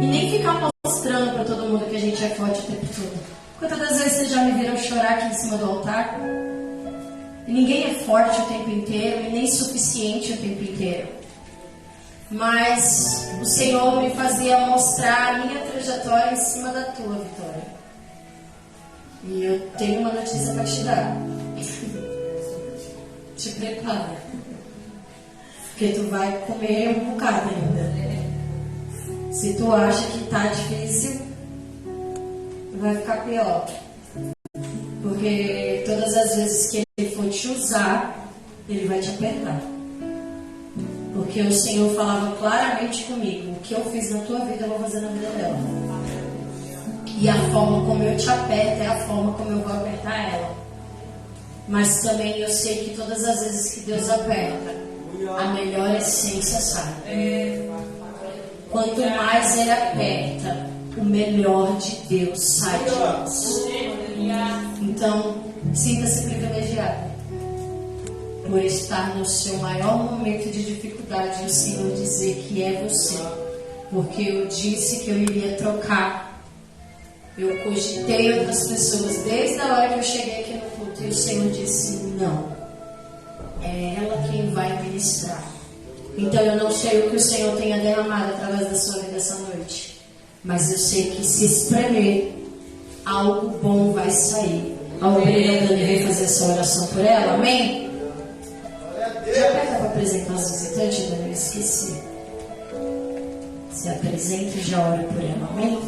E nem ficar mostrando para todo mundo que a gente é forte o tempo todo. Quantas das vezes vocês já me viram chorar aqui em cima do altar? E ninguém é forte o tempo inteiro e nem suficiente o tempo inteiro. Mas o Senhor me fazia mostrar a minha trajetória em cima da tua, Vitória. E eu tenho uma notícia para te dar. Te prepara. Porque tu vai comer um bocado ainda. Se tu acha que tá difícil, vai ficar pior. Porque todas as vezes que Ele for te usar, Ele vai te apertar. Porque o Senhor falava claramente comigo: o que eu fiz na tua vida, eu vou fazer na vida dela. E a forma como eu te aperto é a forma como eu vou apertar ela. Mas também eu sei que todas as vezes que Deus aperta, a melhor essência sai. Quanto mais Ele aperta, o melhor de Deus sai de nós. Então, sinta-se privilegiado por estar no seu maior momento de dificuldade e o Senhor dizer que é você. Porque eu disse que eu iria trocar. Eu cogitei outras pessoas desde a hora que eu cheguei aqui no culto e o Senhor disse: não, é ela quem vai ministrar. Então eu não sei o que o Senhor tenha derramado através da sua vida essa noite, mas eu sei que se espremer, algo bom vai sair. A obrigada Dani vem fazer essa oração por ela, amém? Já pega para apresentar os visitantes, Dani, eu esqueci. Se apresenta e já ora por ela, amém?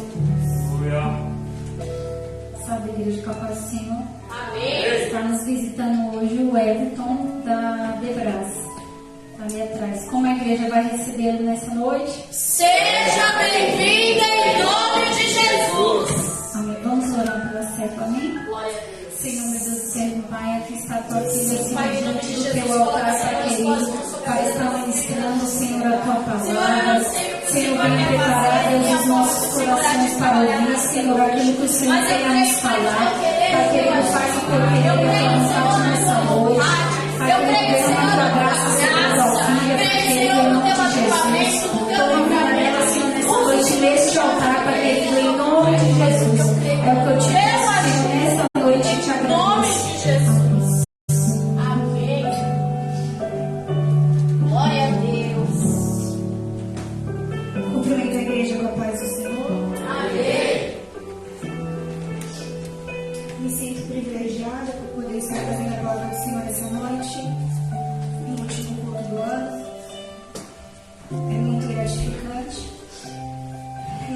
Salve, igreja, com a paz do Senhor. Amém. Está nos visitando hoje o Everton da Debras, ali atrás. Como a igreja vai recebê-lo nessa noite? Seja bem-vinda em nome de Jesus. Amém. Vamos orar pela Cefa, amém? Senhor, meu Deus do céu, Pai, aqui está a tua filha, Senhor, diante do teu altar, Pai querido, para estar ministrando, Senhor, a tua palavra. Senhor, venha preparar, Deus, os nossos corações para ouvir, Senhor, aquilo que o Senhor tem a nos falar. Pai querido, faz o teu querer e a tua vontade nessa noite. Pai querido, derrama a tua graça sobre a tua filha, Pai querido, em nome de Jesus. Toma vida dela, Senhor, nessa noite, neste altar, Pai querido, em nome de Jesus. É o que eu te peço, Senhor, nessa noite, te agradeço. Em nome de Jesus. Amém. Glória a Deus. Cumprimento a igreja com a paz do Senhor. Amém. Me sinto privilegiada por poder estar fazendo a palavra do Senhor essa noite, no último culto do ano. É muito gratificante.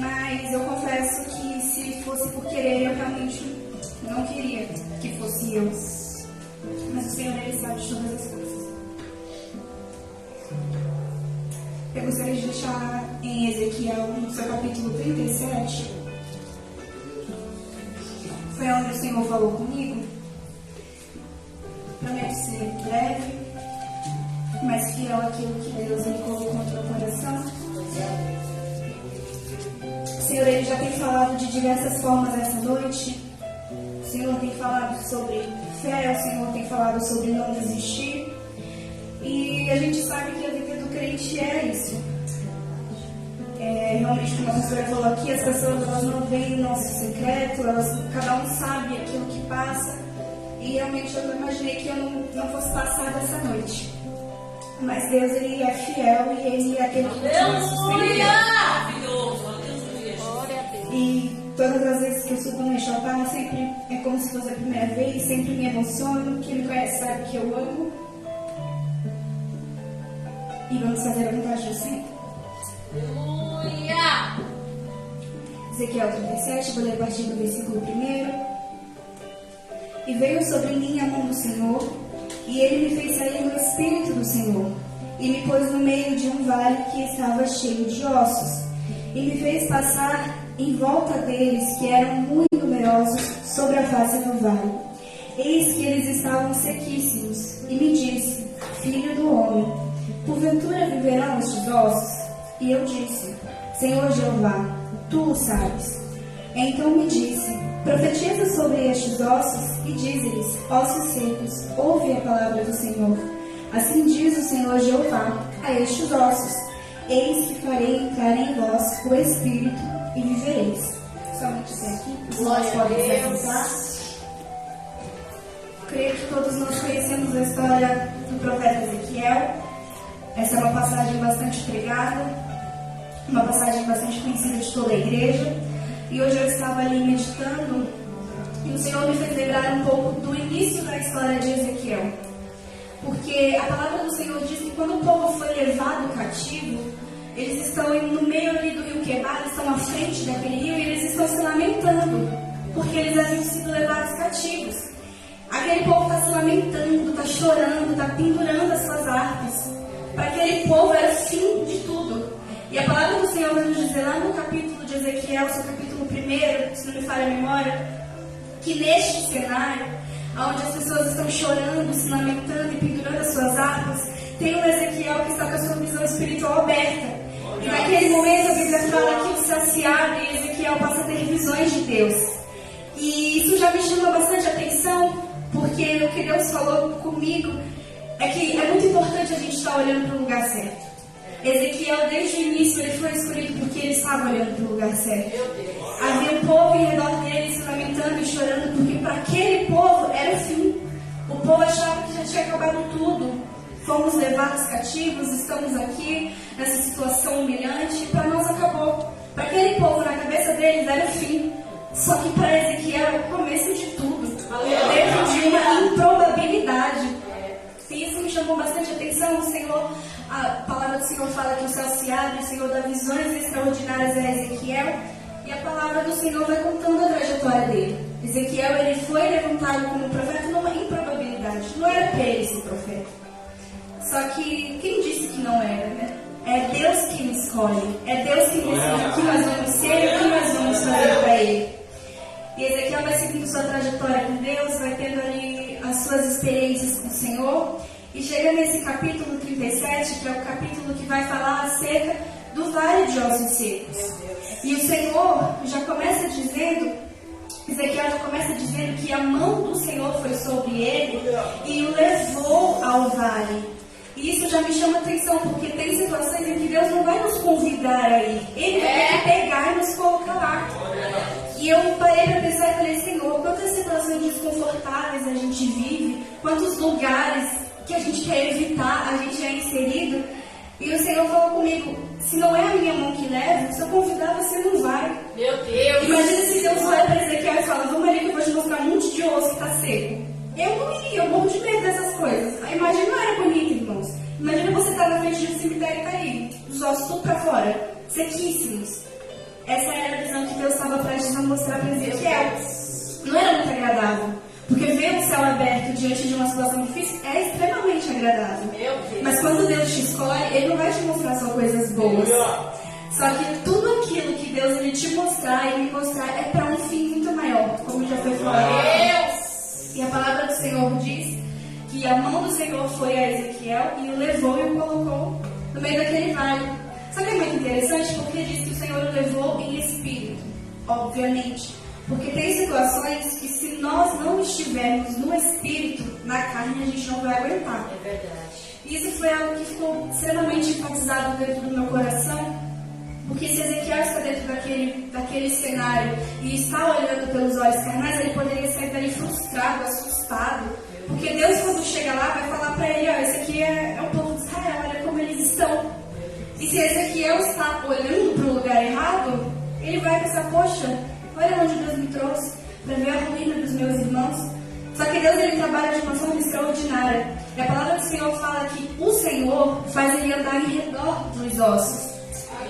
Mas eu confesso que se fosse por querer, eu realmente não queria que fosse eu. Mas o Senhor, Ele sabe de todas as coisas. Eu gostaria de deixar em Ezequiel, no seu capítulo 37, foi onde o Senhor falou comigo. Prometo ser breve, mas fiel àquilo que Deus me colocou no meu coração. O Senhor, Ele já tem falado de diversas formas essa noite. O Senhor tem falado sobre fé, o Senhor tem falado sobre não desistir. E a gente sabe que a vida do crente é isso. Realmente, como a pastora falou aqui, as pessoas elas não veem o nosso secreto, cada um sabe aquilo que passa. E realmente eu não imaginei que eu não fosse passar dessa noite. Mas Deus, Ele é fiel e Ele é aquele que nos sustenta. E todas as vezes que eu subo neste altar, sempre é como se fosse a primeira vez, sempre me emociono. Quem me conhece sabe que eu amo. E vamos fazer a vontade do Senhor. Aleluia! Ezequiel 37, vou ler a partir do versículo 1. E veio sobre mim a mão do Senhor, e Ele me fez sair no Espírito do Senhor, e me pôs no meio de um vale que estava cheio de ossos, e me fez passar em volta deles, que eram muito numerosos, sobre a face do vale. Eis que eles estavam sequíssimos, e me disse: Filho do homem, porventura viverão estes ossos? E eu disse: Senhor Jeová, tu o sabes. Então me disse: Profetiza sobre estes ossos e dize-lhes: Ossos secos, ouve a palavra do Senhor. Assim diz o Senhor Jeová a estes ossos: eis que farei entrar em vós o Espírito e vivereis. Somente até aqui, os irmãos podem se assentar. Creio que todos nós conhecemos a história do profeta Ezequiel. Essa é uma passagem bastante pregada, uma passagem bastante conhecida de toda a igreja. E hoje eu estava ali meditando e o Senhor me fez lembrar um pouco do início da história de Ezequiel. Porque a palavra do Senhor diz que quando o povo foi levado cativo, eles estão no meio ali do rio Quebar, eles estão à frente daquele rio e eles estão se lamentando, porque eles haviam sido levados cativos. Aquele povo está se lamentando, está chorando, está pendurando as suas harpas. Para aquele povo era o fim de tudo. E a palavra do Senhor vai nos dizer lá no capítulo de Ezequiel, seu capítulo 1, se não me falha a memória, que neste cenário, onde as pessoas estão chorando, se lamentando e pendurando as suas harpas, tem um Ezequiel que está com a sua visão espiritual aberta. E naquele momento a Bíblia fala que o céu se abre e Ezequiel passa a ter visões de Deus. E isso já me chama bastante atenção, porque o que Deus falou comigo é que é muito importante a gente estar olhando para o lugar certo. Ezequiel, desde o início, ele foi escolhido porque ele estava olhando para o lugar certo. Havia um povo em redor dele se lamentando e chorando, porque para aquele povo era o fim. O povo achava que já tinha acabado tudo. Fomos levados cativos, estamos aqui nessa situação humilhante, e para nós acabou. Para aquele povo, na cabeça deles, era o fim. Só que para Ezequiel era o começo de tudo. Dentro de uma improbabilidade. E isso me chamou bastante atenção. O Senhor, a palavra do Senhor fala que o céu se abre, o Senhor dá visões extraordinárias a Ezequiel. E a palavra do Senhor vai contando a trajetória dele. Ezequiel, ele foi levantado como profeta numa improbabilidade. Não era para ele ser profeta. Só que quem disse que não era, né? É Deus quem escolhe. É Deus quem decide o que nós vamos ser e o que nós vamos fazer para Ele. E Ezequiel vai seguindo sua trajetória com Deus, vai tendo ali as suas experiências com o Senhor. E chega nesse capítulo 37, que é o capítulo que vai falar acerca do vale de ossos secos. E o Senhor já começa dizendo, Ezequiel já começa dizendo que a mão do Senhor foi sobre ele e o levou ao vale. E isso já me chama atenção, porque tem situações em que Deus não vai nos convidar a ir. Ele vai pegar e nos colocar lá. E eu parei para pensar e falei, Senhor, quantas situações desconfortáveis a gente vive, quantos lugares que a gente quer evitar, a gente é inserido. E o Senhor falou comigo, se não é a minha mão que leva, se eu convidar, você não vai. Meu Deus! Imagina se Deus vai para Ezequiel e fala, vamos ali que eu vou te mostrar um monte de osso que está seco. Eu não iria, eu morro de medo dessas coisas. A imagem não era bonita, irmãos. Imagina você estar na frente de um cemitério e tá aí, os ossos tudo para fora, sequíssimos. Essa era a visão que Deus estava prestes a mostrar para Ezequiel. Não era muito agradável, porque ver o céu aberto diante de uma situação difícil é extremamente agradável. Mas quando Deus te escolhe, Ele não vai te mostrar só coisas boas. Só que tudo aquilo que Deus ele te mostrar e me mostrar é para um fim muito maior, como já foi falado. E a palavra do Senhor diz que a mão do Senhor foi a Ezequiel e o levou e o colocou no meio daquele vale. Só que é muito interessante porque diz que o Senhor o levou em espírito, obviamente. Porque tem situações que se nós não estivermos no espírito, na carne, a gente não vai aguentar. É verdade. E isso foi algo que ficou extremamente enfatizado dentro do meu coração. Porque se Ezequiel está dentro daquele cenário e está olhando pelos olhos carnais, ele poderia sair dali frustrado, assustado. Porque Deus, quando chega lá, vai falar para ele, ó, esse aqui é o povo de Israel, olha como eles estão. E se Ezequiel está olhando para o lugar errado, ele vai pensar, poxa, olha onde Deus me trouxe, para ver a ruína dos meus irmãos. Só que Deus, ele trabalha de uma forma extraordinária. E a palavra do Senhor fala que o Senhor faz ele andar em redor dos ossos.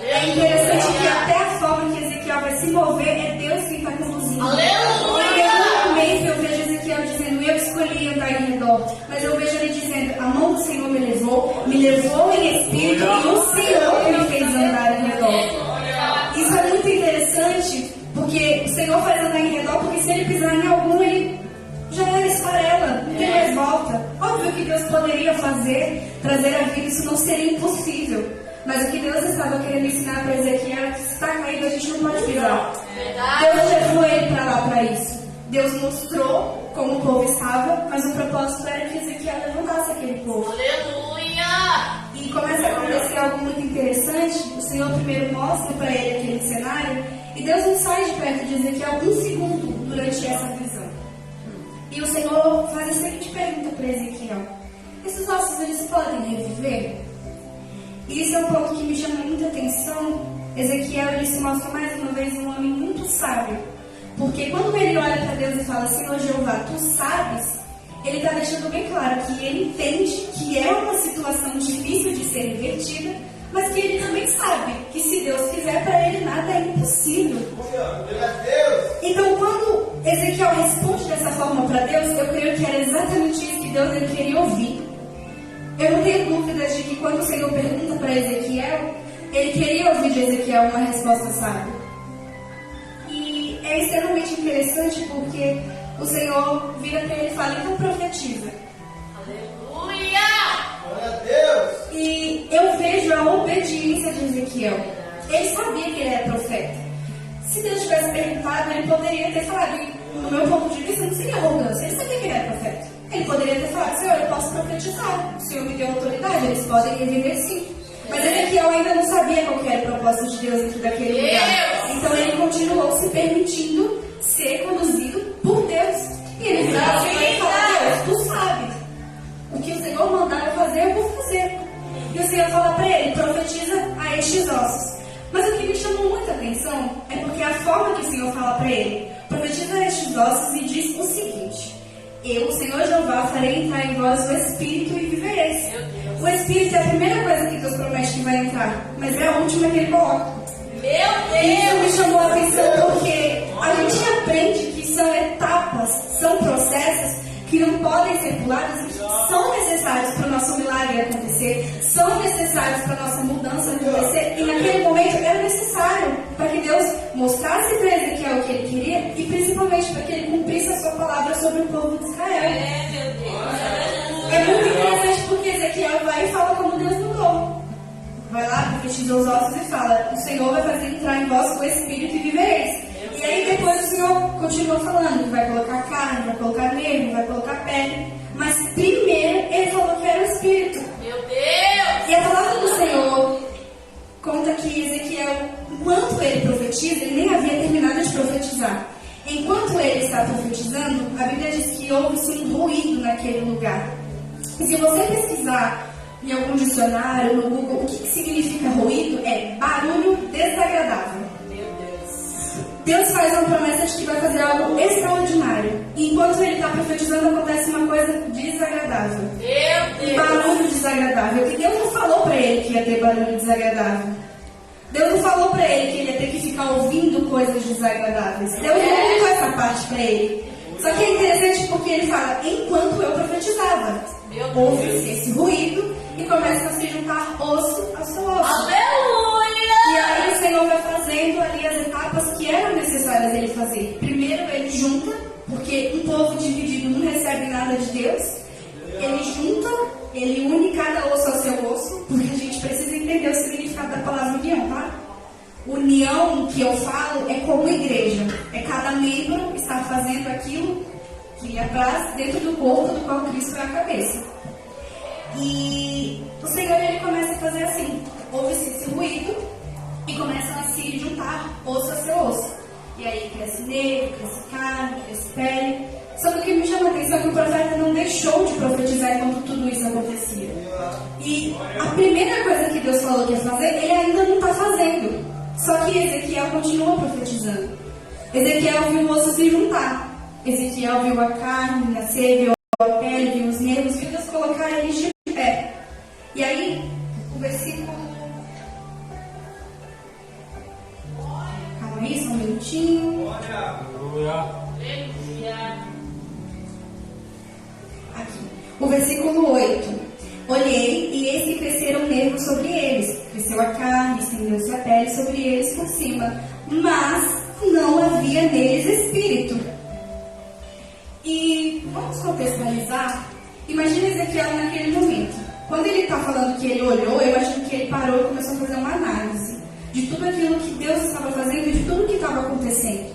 É interessante que até a forma que Ezequiel vai se mover é Deus quem está conduzindo. Aleluia! E em algum momento eu vejo Ezequiel dizendo, eu escolhi andar em redor. Mas eu vejo ele dizendo, a mão do Senhor me levou em espírito e o Senhor me fez andar em redor. Isso é muito interessante, porque o Senhor faz andar em redor, porque se ele pisar em algum, ele já era esfarela, não tem mais volta. Óbvio que Deus poderia trazer a vida, isso não seria impossível. Mas o que Deus estava querendo ensinar para Ezequiel é que se está caído, a gente não pode pisar. Deus levou ele para lá para isso. Deus mostrou como o povo estava, mas o propósito era que Ezequiel levantasse aquele povo. Aleluia! E começa a acontecer algo muito interessante. O Senhor primeiro mostra para ele aquele cenário e Deus não sai de perto de Ezequiel um segundo durante essa visão. E o Senhor faz a seguinte pergunta para Ezequiel: esses ossos, eles podem reviver? E isso é um ponto que me chama muita atenção. Ezequiel, ele se mostra mais uma vez um homem muito sábio, porque quando ele olha para Deus e fala: Senhor Jeová, tu sabes, ele está deixando bem claro que ele entende que é uma situação difícil de ser revertida, mas que ele também sabe que se Deus quiser, para ele nada é impossível. Então, quando Ezequiel responde dessa forma para Deus, eu creio que era exatamente isso que Deus ele queria ouvir. Eu não tenho dúvidas de que quando o Senhor pergunta para Ezequiel, ele queria ouvir de Ezequiel uma resposta sábia. E é extremamente interessante porque o Senhor vira para ele e fala: então profetiza. Aleluia! Glória a Deus! E eu vejo a obediência de Ezequiel. Ele sabia que ele era profeta. Se Deus tivesse perguntado, ele poderia ter falado. E, no meu ponto de vista, não seria arrogância. Ele sabia que ele era profeta. Ele poderia ter falado: Senhor, eu posso profetizar. O Senhor me deu autoridade, eles podem reviver sim. Mas Ezequiel ainda não sabia qual era o propósito de Deus dentro daquele lugar. Então ele continuou se permitindo ser conduzido por Deus. E ele fala: Deus, tu sabes. O que o Senhor mandar eu fazer, eu vou fazer. E o Senhor fala para ele: profetiza a estes ossos. Mas o que me chamou muita atenção é porque a forma que o Senhor fala para ele: profetiza a estes ossos e diz o seguinte: eu, o Senhor Jeová, farei entrar em vós o Espírito e vivereis. O Espírito é a primeira coisa que Deus promete que vai entrar, mas é a última que ele coloca. Isso me chamou a atenção porque a gente aprende que são etapas, são processos que não podem ser pulados e que são necessários para o nosso milagre acontecer, são necessários para a nossa mudança acontecer. E naquele momento era necessário para que Deus mostrasse para Ezequiel o que ele queria e principalmente para que ele cumprisse a sua palavra sobre o povo de Israel. É muito interessante porque Ezequiel vai e fala como Deus mandou. Vai lá, profetiza os ossos e fala: o Senhor vai fazer entrar em vós o Espírito e vivereis. E aí depois o Senhor continua falando que vai colocar carne, vai colocar nervo, vai colocar pele. Mas primeiro ele falou que era o Espírito. Meu Deus! E a palavra do Senhor conta que Ezequiel, enquanto ele profetiza, ele nem havia terminado de profetizar. Enquanto ele está profetizando, a Bíblia diz que houve-se um ruído naquele lugar. E se você pesquisar em algum dicionário, no Google, o que significa ruído, é barulho desagradável. Meu Deus! Deus faz uma promessa de que vai fazer algo extraordinário. E enquanto ele está profetizando, acontece uma coisa desagradável. Meu Deus! Barulho desagradável. E Deus não falou para ele que ia ter barulho desagradável. Deus não falou para ele que ele ia ter que ficar ouvindo coisas desagradáveis. Deus não contou essa parte para ele. Só que é interessante porque ele fala: enquanto eu profetizava, houve esse ruído e começa a se juntar osso a seu osso. Aleluia! E aí o Senhor vai fazendo ali as etapas que eram necessárias ele fazer. Primeiro ele junta, porque um povo dividido não recebe nada de Deus. Ele junta, ele une cada osso ao seu osso, porque a gente precisa entender o significado da palavra união, tá? União que eu falo é como igreja. É cada membro estar fazendo aquilo que apraz dentro do corpo do qual Cristo é a cabeça. E o Senhor ele começa a fazer assim. Houve-se esse ruído e começam a se juntar osso a seu osso. E aí cresce nervo, cresce carne, cresce pele. Só que o que me chama a atenção é que o profeta não deixou de profetizar enquanto tudo isso acontecia. E a primeira coisa que Deus falou que ia fazer, ele ainda não está fazendo. Só que Ezequiel continua profetizando. Ezequiel viu o osso se juntar. Ezequiel viu a carne nascer, viu a pele, viu os nervos, viu Deus colocar eles de pé. E aí, o versículo... Calma aí, só um minutinho. Aqui. O versículo 8. Olhei, e eis que cresceram nervos sobre eles. Cresceu a carne, estendeu-se a pele sobre eles por cima. Mas não havia neles espírito. E vamos contextualizar. Imagina Ezequiel naquele momento. Quando ele está falando que ele olhou, eu imagino que ele parou e começou a fazer uma análise de tudo aquilo que Deus estava fazendo e de tudo que estava acontecendo.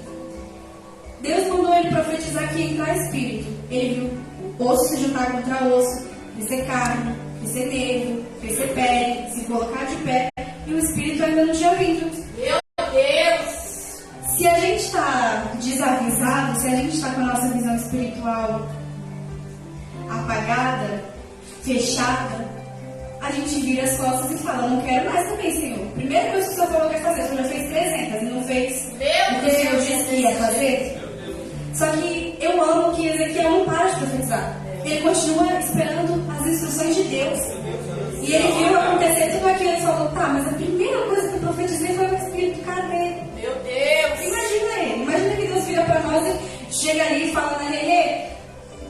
Deus mandou ele profetizar que ia entrar espírito. Ele viu osso se juntar contra osso, crescer carne, fez ser negro, fez ser pele, se colocar de pé, e o Espírito ainda não tinha vindo. Meu Deus. Se a gente está desavisado, se a gente está com a nossa visão espiritual apagada, fechada, a gente vira as costas e fala, não quero mais também, Senhor. Primeira coisa que o Senhor falou que ia fazer, o Senhor já fez 300 e não fez o que o Senhor disse que ia fazer. Só que eu amo que Ezequiel não para de profetizar. Ele continua esperando as instruções de Deus. E ele viu acontecer tudo aquilo e falou, tá, mas a primeira coisa que eu profetizei foi o Espírito, cadê? Meu Deus. Imagina que Deus vira pra nós e chega ali e fala, né, Renê,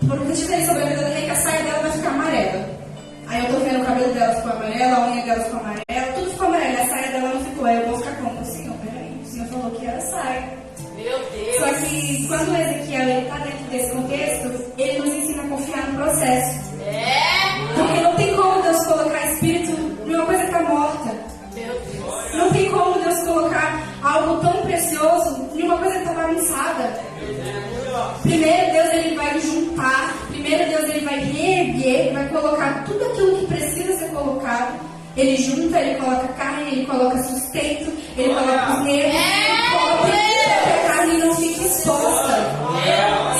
profetizei sobre a vida da Renê que a saia dela vai ficar amarela. Aí eu tô vendo o cabelo dela ficou amarelo, a unha dela ficou amarela, tudo ficou amarelo, a saia dela não ficou. Aí eu vou ficar como? Senhor, peraí, o Senhor falou que era saia. Meu Deus. Só que quando o Ezequiel está dentro desse contexto, ele nos ensina a confiar no processo. Porque não tem como Deus colocar espírito em uma coisa que está morta. Meu Deus. Não tem como Deus colocar algo tão precioso em uma coisa que está bagunçada. Primeiro Deus ele vai juntar, primeiro Deus ele vai reerguer, vai colocar tudo aquilo que precisa ser colocado. Ele junta, ele coloca carne, ele coloca sustento, ele coloca os nervos, ele coloca para que a carne não fique exposta.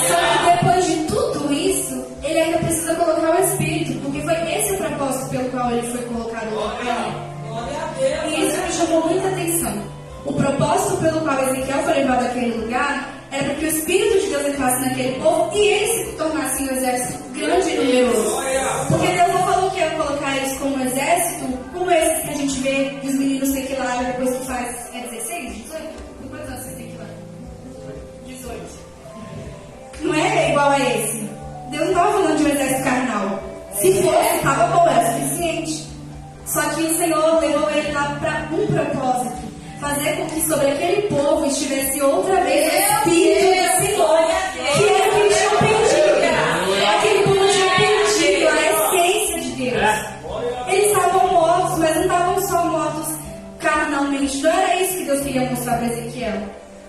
Só que depois de tudo isso, ele ainda precisa colocar o Espírito, porque foi esse o propósito pelo qual ele foi colocado na carne. E isso me chamou muita atenção. O propósito pelo qual Ezequiel foi levado àquele lugar era para que o Espírito de Deus entrasse naquele povo e eles se tornassem um exército grande e numeroso. Porque Deus não falou que ia colocar eles como um exército, como esse que a gente vê dos meninos sequelares depois que faz 16, 18? Com quantos anos você tem que lá? 18. Não é igual a esse. Deus não estava falando de um exército carnal. Se fosse, estava bom, era suficiente. Só que o Senhor levou ele lá para um propósito. Fazer com que sobre aquele povo estivesse outra vez o Espírito do Senhor, que era o que eles tinham perdido. Aquele povo tinha perdido a essência de Deus. Eles estavam mortos, mas não estavam só mortos carnalmente. Não era isso que Deus queria mostrar para Ezequiel.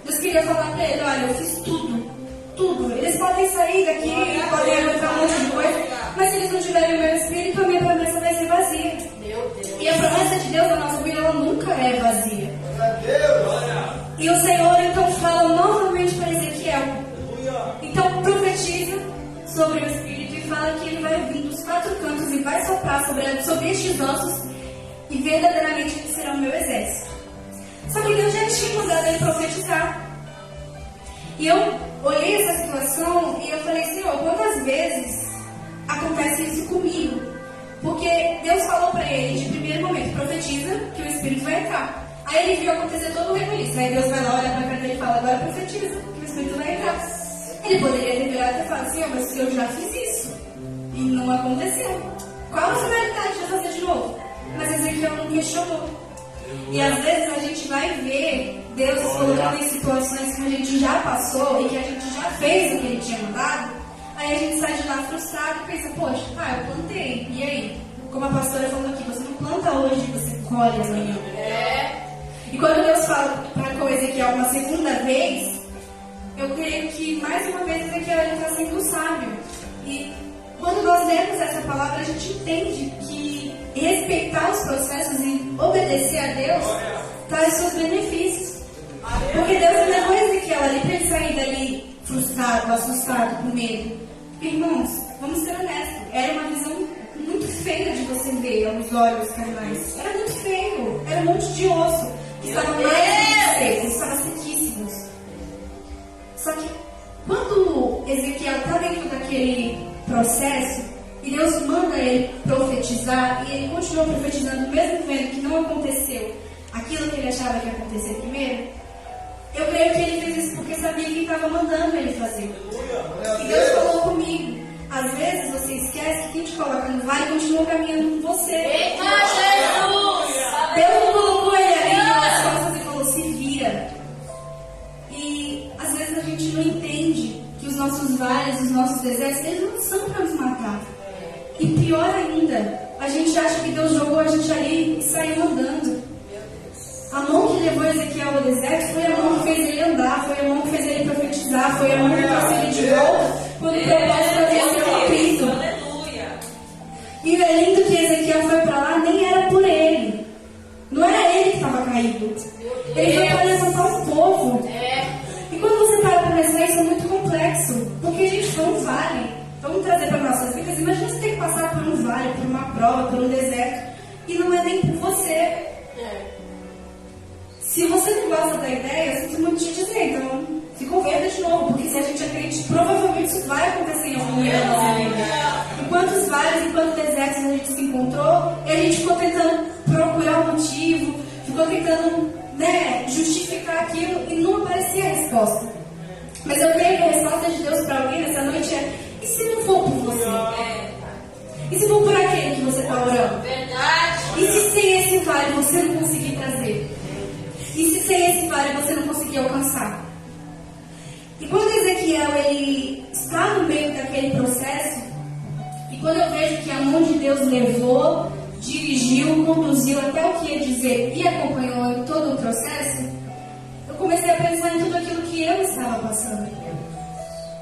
Deus queria falar para ele, olha, eu fiz tudo. Tudo. Eles podem sair daqui, podem aguentar um monte de coisa, mas se eles não tiverem o meu Espírito, a minha promessa vai ser vazia. E a promessa de Deus na nossa vida, ela nunca é vazia. E o Senhor então fala novamente para Ezequiel. Então profetiza sobre o Espírito e fala que ele vai vir dos 4 cantos e vai soprar sobre estes ossos e verdadeiramente eles serão meu exército. Só que Deus já tinha mandado ele profetizar. E eu olhei essa situação e eu falei, Senhor, quantas vezes acontece isso comigo? Porque Deus falou para ele de primeiro momento, profetiza que o Espírito vai entrar. Aí ele viu acontecer todo o rebuliço. Aí Deus vai lá, olha para a cara dele e fala, agora profetiza que o Espírito vai entrar. Ele poderia ter virado e falado, Senhor, mas eu já fiz isso. E não aconteceu. Qual a finalidade de fazer de novo? Mas Ezequiel não questionou. E às vezes a gente vai ver Deus colocando em situações que a gente já passou e que a gente já fez o que Ele tinha mandado. Aí a gente sai de lá frustrado e pensa, poxa, eu plantei. E aí? Como a pastora falou aqui, você não planta hoje, você colhe amanhã. E quando Deus fala com Ezequiel uma segunda vez, eu creio que mais uma vez Ezequiel está sendo sábio. E quando nós lemos essa palavra, a gente entende que respeitar os processos e obedecer a Deus traz seus benefícios. Porque Deus levou Ezequiel ali para ele sair dali frustrado, assustado, com medo. Irmãos, vamos ser honestos, era uma visão muito feia de você ver aos olhos carnais. Era muito feio, era um monte de osso que estavam mais secos, estavam sequíssimos. Só que quando Ezequiel está dentro daquele processo e Deus manda ele profetizar e ele continua profetizando mesmo vendo que não aconteceu aquilo que ele achava que ia acontecer primeiro, eu creio que ele fez isso porque sabia quem estava mandando ele fazer. E Deus falou comigo, às vezes você esquece que quem te coloca no vale continua caminhando com você. Eita, Jesus! Deus não colocou ele ali nas costas e falou, se vira. E às vezes a gente não entende que os nossos vales, os nossos desertos, eles não são para nos matar. E pior ainda, a gente acha que Deus jogou a gente ali e saiu andando. A mão que levou Ezequiel ao deserto foi a mão que fez ele andar, foi a mão que fez ele profetizar, foi a mão que trouxe ele de volta quando o propósito havia sido cumprido. E é lindo que Ezequiel Porque foi um vale. Vamos trazer para nossas vidas. Imagina você ter que passar por um vale, por uma prova, por um deserto. E não é nem por você. Se você não gosta da ideia, eu sinto muito te dizer. Então, se converta de novo. Porque se a gente acredita, provavelmente isso vai acontecer em algum momento da nossa vida. E quantos vales e quantos desertos a gente se encontrou, e a gente ficou tentando procurar um motivo, ficou tentando, justificar aquilo e não aparecia a resposta. Mas eu creio que a resposta de Deus para alguém nessa noite é: e se não for por você? E se for por aquele que você está orando? Verdade. E se sem esse vale você não conseguir trazer? E se sem esse vale você não conseguir alcançar? E quando Ezequiel ele está no meio daquele processo, e quando eu vejo que a mão de Deus levou, dirigiu, conduziu até o que ia dizer e acompanhou em todo o processo, eu comecei a pensar em tudo aquilo que eu estava passando.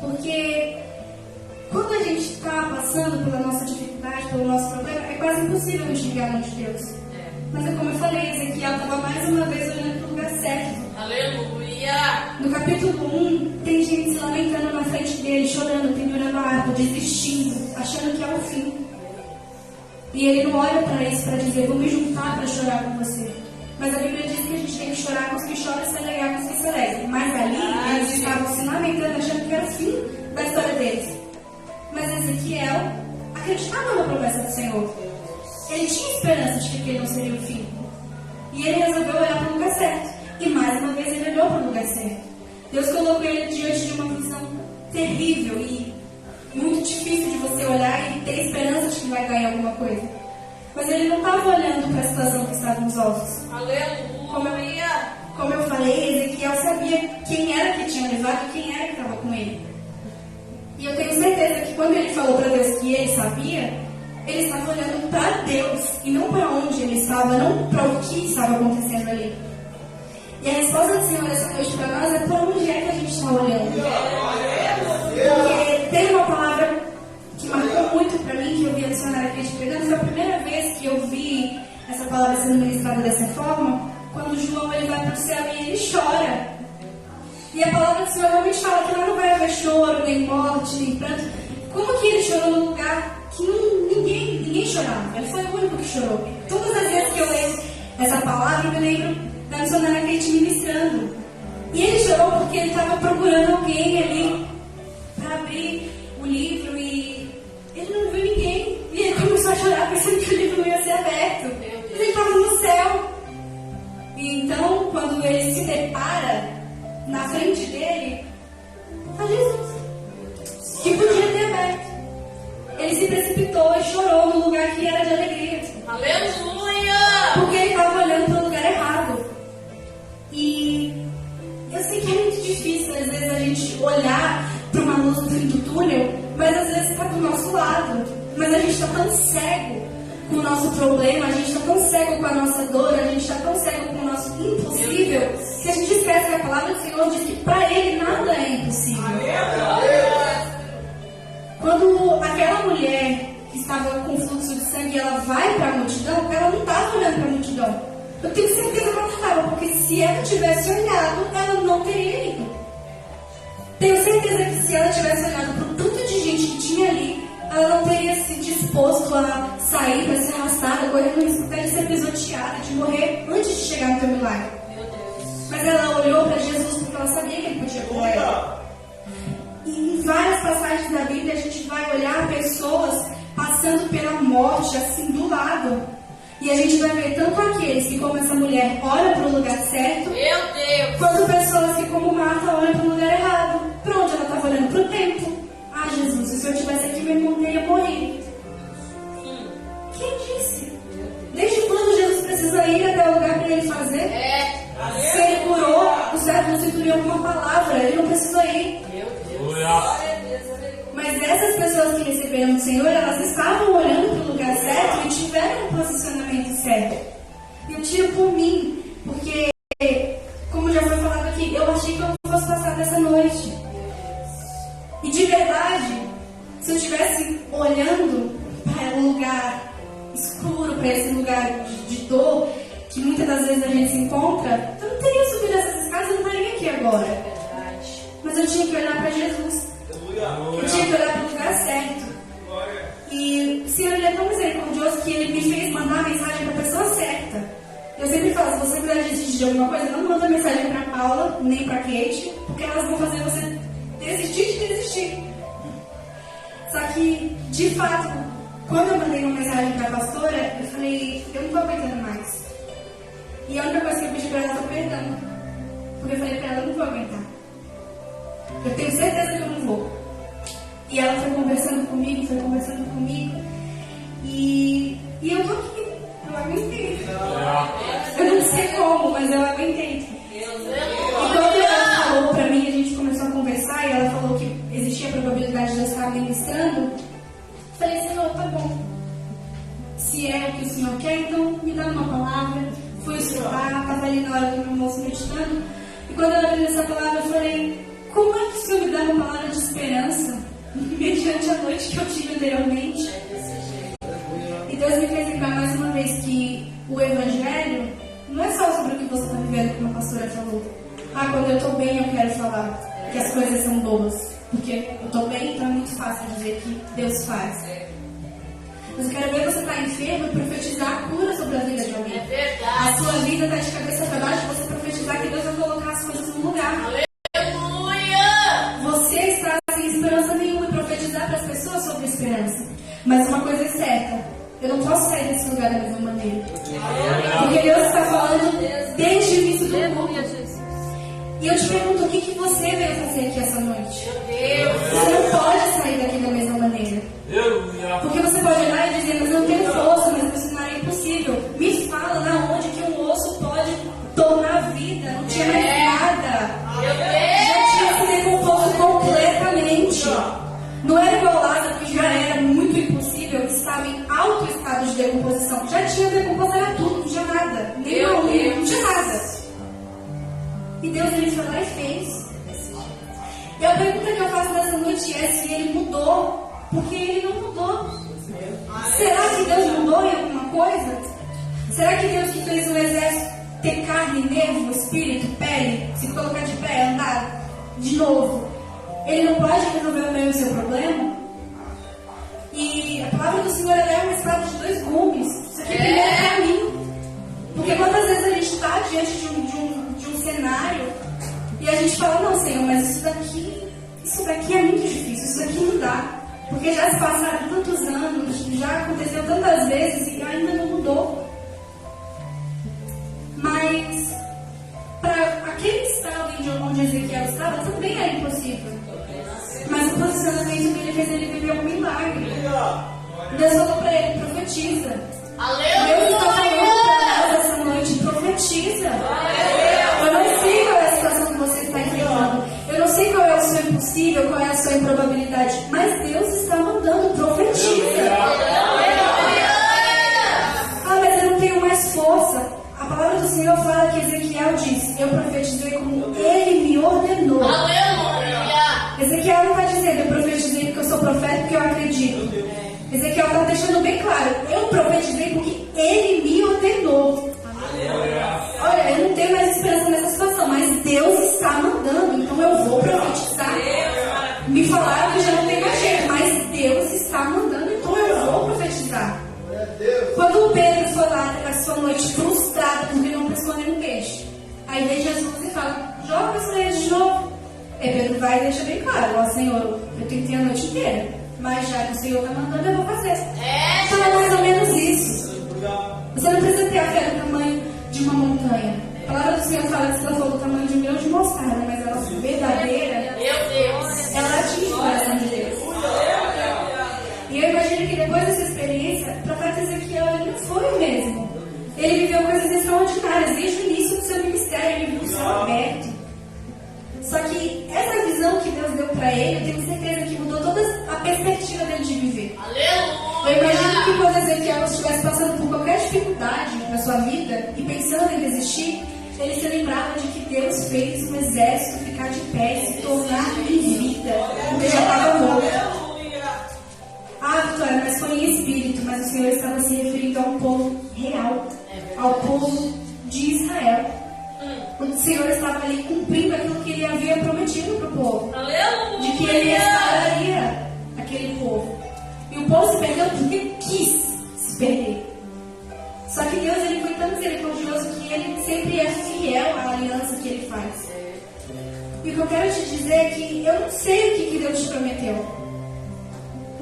Porque quando a gente está passando pela nossa dificuldade, pelo nosso problema, é quase impossível enxergar a mão de Deus. Mas é como eu falei, Ezequiel estava mais uma vez olhando para o lugar certo. Aleluia. No capítulo 1, tem gente se lamentando na frente dele, chorando, pendurando a harpa, desistindo, achando que é o fim. E ele não olha para isso para dizer: vou me juntar para chorar com você. Mas a Bíblia diz que a gente tem que chorar com os que choram e se alegrar com os que se alegram. Mas ali, eles estavam se lamentando, achando que era o fim da história deles. Mas Ezequiel acreditava na promessa do Senhor. Ele tinha esperança de que aquele não seria o fim. E ele resolveu olhar para o lugar certo. E mais uma vez ele olhou para o lugar certo. Deus colocou ele diante de uma visão terrível e muito difícil de você olhar e ter esperança de que vai ganhar alguma coisa. Mas ele não estava olhando para a situação que estava nos ossos. Aleluia. Como eu falei, Ezequiel sabia quem era que tinha levado e quem era que estava com ele. E eu tenho certeza que quando ele falou para Deus que ele sabia, ele estava olhando para Deus e não para onde ele estava, não para o que estava acontecendo ali. E a resposta do Senhor essa noite para nós é: para onde é que a gente está olhando? Porque tem uma palavra que marcou muito para mim, que eu vi a missionária aqui pregando. Foi a primeira vez que eu vi essa palavra sendo ministrada dessa forma, quando João ele vai para o céu e ele chora. E a palavra do Senhor realmente fala que lá não vai haver choro, nem morte, nem pranto. Como que ele chorou num lugar que ninguém chorava? Ele foi o único que chorou. Todas as vezes que eu leio essa palavra, eu me lembro da missionária Kate ministrando. E ele chorou porque ele estava procurando alguém ali para abrir o livro e ele não viu ninguém. E ele começou a chorar pensando que o livro não ia ser aberto. Mas ele estava no céu. E então, quando ele se depara na frente dele, está Jesus, que podia ter aberto. Ele se precipitou e chorou no lugar que era de alegria. Aleluia. Porque ele estava olhando para o lugar errado. E eu sei que é muito difícil, às vezes, a gente olhar para uma luz no fim do túnel, mas às vezes está do nosso lado. Mas a gente está tão cego com o nosso problema, a gente está tão cego com a nossa dor, a gente está tão cego com o nosso impossível, que a gente esquece que a palavra do Senhor diz que para Ele nada é impossível. Quando aquela mulher que estava com fluxo de sangue, ela vai para a multidão, ela não estava olhando para a multidão. Eu tenho certeza que ela estava, porque se ela tivesse olhado, ela não teria ido. Tenho certeza que se ela tivesse olhado para o tanto de gente que tinha ali, ela não teria se disposto a sair para ser arrastada, correr no risco de ser pisoteada, de morrer antes de chegar no teu milagre. Mas ela olhou para Jesus porque ela sabia que ele podia curar ela. E em várias passagens da Bíblia a gente vai olhar pessoas passando pela morte assim do lado. E a gente vai ver tanto aqueles que, como essa mulher, olham para o lugar certo, Meu Deus. quanto pessoas que, como Marta, olham para o lugar errado. Para onde ela estava olhando? Para o templo. Ah, Jesus, se eu estivesse aqui, meu irmão teria morrido. Quem disse? Desde quando Jesus precisa ir até o lugar para ele fazer? Se ele curou o servo do centurião com uma palavra, ele não precisou ir. Mas essas pessoas que receberam do Senhor, elas estavam olhando para o lugar certo e tiveram um posicionamento certo. Eu tiro por mim, porque, como já foi falado aqui, eu achei que eu não fosse passar dessa noite. E de verdade, se eu estivesse olhando para um lugar escuro, para esse lugar de dor, que muitas das vezes a gente se encontra, eu não teria subido essas escadas, eu não estaria aqui agora. Mas eu tinha que olhar para Jesus. manda mensagem pra Paula, nem pra Kate, porque elas vão fazer você desistir de desistir. Só que, de fato, quando eu mandei uma mensagem pra pastora, eu falei, eu não tô aguentando mais. E a única coisa que eu pedi pra ela foi perdão. Porque eu falei pra ela, eu não vou aguentar. Eu tenho certeza que eu não vou. E ela foi conversando comigo. E eu tô aqui. Eu aguentei. Eu não sei como, mas eu aguentei. E quando ela falou pra mim, a gente começou a conversar e ela falou que existia a probabilidade de eu estar ministrando, eu falei, Senhor, tá bom. Se é o que o Senhor quer, então me dá uma palavra. Fui escutar, estava ali na hora do meu almoço meditando. E quando eu abri essa palavra, eu falei, como é que o Senhor me dá uma palavra de esperança mediante a noite que eu tive anteriormente? E Deus me fez lembrar mais uma vez que o Evangelho não é só sobre o que você está vivendo, como a pastora falou. Quando eu estou bem, eu quero falar que as coisas são boas. Porque eu estou bem, então é muito fácil dizer que Deus faz. Mas eu quero ver você estar enfermo e profetizar a cura sobre a vida de alguém. É verdade. A sua vida está de cabeça para baixo, você profetizar que Deus vai colocar as coisas no lugar. Aleluia! Você está sem esperança nenhuma e profetizar para as pessoas sobre esperança. Mas uma coisa é certa, eu não posso sair desse lugar da mesma maneira. Porque Deus está falando desde o início do culto. E eu te pergunto, o que você veio fazer aqui essa noite? Você não pode sair daqui da mesma maneira. Porque você pode olhar e dizer, mas eu não tenho força, mas isso não é impossível. Me fala na onde que um osso pode tornar vida. Não tinha mais nada. Já tinha se decomposto completamente. Não era igual Lázaro, que já era muito impossível, que estava em alto estado de decomposição. Já tinha decomposto, era tudo, não tinha nada. Nem uma unha, não tinha nada. E Deus, ele foi lá e fez. E a pergunta que eu faço nessa noite é se ele mudou. Porque ele não mudou. Será que Deus mudou em alguma coisa? Será que Deus que fez o exército ter carne, nervo, espírito, pele, se colocar de pé, andar de novo, ele não pode resolver o meu e o seu problema? E a palavra do Senhor é uma espada de dois gumes. Isso aqui primeiro é para mim. Porque quantas vezes a gente está diante de um cenário e a gente fala, não, Senhor, mas isso daqui é muito difícil, isso daqui não dá. Porque já se passaram tantos anos, já aconteceu tantas vezes e ainda não mudou. Mas para aquele estado onde Ezequiel estava também era impossível. Mas o posicionamento que ele fez, ele viveu um milagre. Deus falou para ele, profetiza. Deus está falando para nós essa noite, profetiza. Eu não sei qual é a situação que você está enfrentando. Eu não sei qual é o seu impossível, qual é a sua improbabilidade. Mas Deus está mandando, profetiza. Mas eu não tenho mais força. A palavra do Senhor fala que Ezequiel disse, eu profetizei como Ele me ordenou. Ezequiel não está dizendo, eu profetizei porque eu sou profeta, porque eu acredito. Ezequiel está deixando bem claro, eu profetizei porque Ele me ordenou. Olha, eu não tenho mais esperança nessa situação, mas Deus está mandando, então eu vou profetizar. Me falaram que já não tem mais jeito, mas Deus está mandando, então eu vou profetizar. Quando o Pedro foi lá na sua noite frustrado porque não pescou nenhum peixe, aí vem Jesus e fala, joga essa rede de novo. Aí Pedro vai e deixa bem claro, ó Senhor, eu tentei a noite inteira, mas já que o Senhor está mandando, eu vou fazer. Então é mais ou menos isso. Você não precisa ter a fé do tamanho de uma montanha. A palavra do Senhor fala que ela falou do tamanho de um grão de mostarda, mas ela é verdadeira, ela atinge o coração de Deus. E eu imagino que depois dessa experiência, o profeta Ezequiel não foi o mesmo. Ele viveu coisas extraordinárias. Desde o início do seu ministério, ele viu o céu aberto. Só que essa visão que Deus deu para ele, eu tenho certeza que mudou toda a perspectiva dele de viver. Eu imagino que quando Ezequiel estivesse passando por qualquer dificuldade na sua vida e pensando em desistir, ele se lembrava de que Deus fez o exército ficar de pé e se tornar em vida, porque já estava morto. Vitória, mas foi em espírito, mas o Senhor estava se referindo a um povo real, ao povo de Israel. O Senhor estava ali cumprindo aquilo que ele havia prometido para o povo, de que ele restauraria aquele povo. E o povo se perdeu porque quis se perder. Só que Deus, ele foi tão misericordioso que ele sempre é fiel à aliança esperança que Ele faz. E o que eu quero te dizer é que eu não sei o que Deus te prometeu,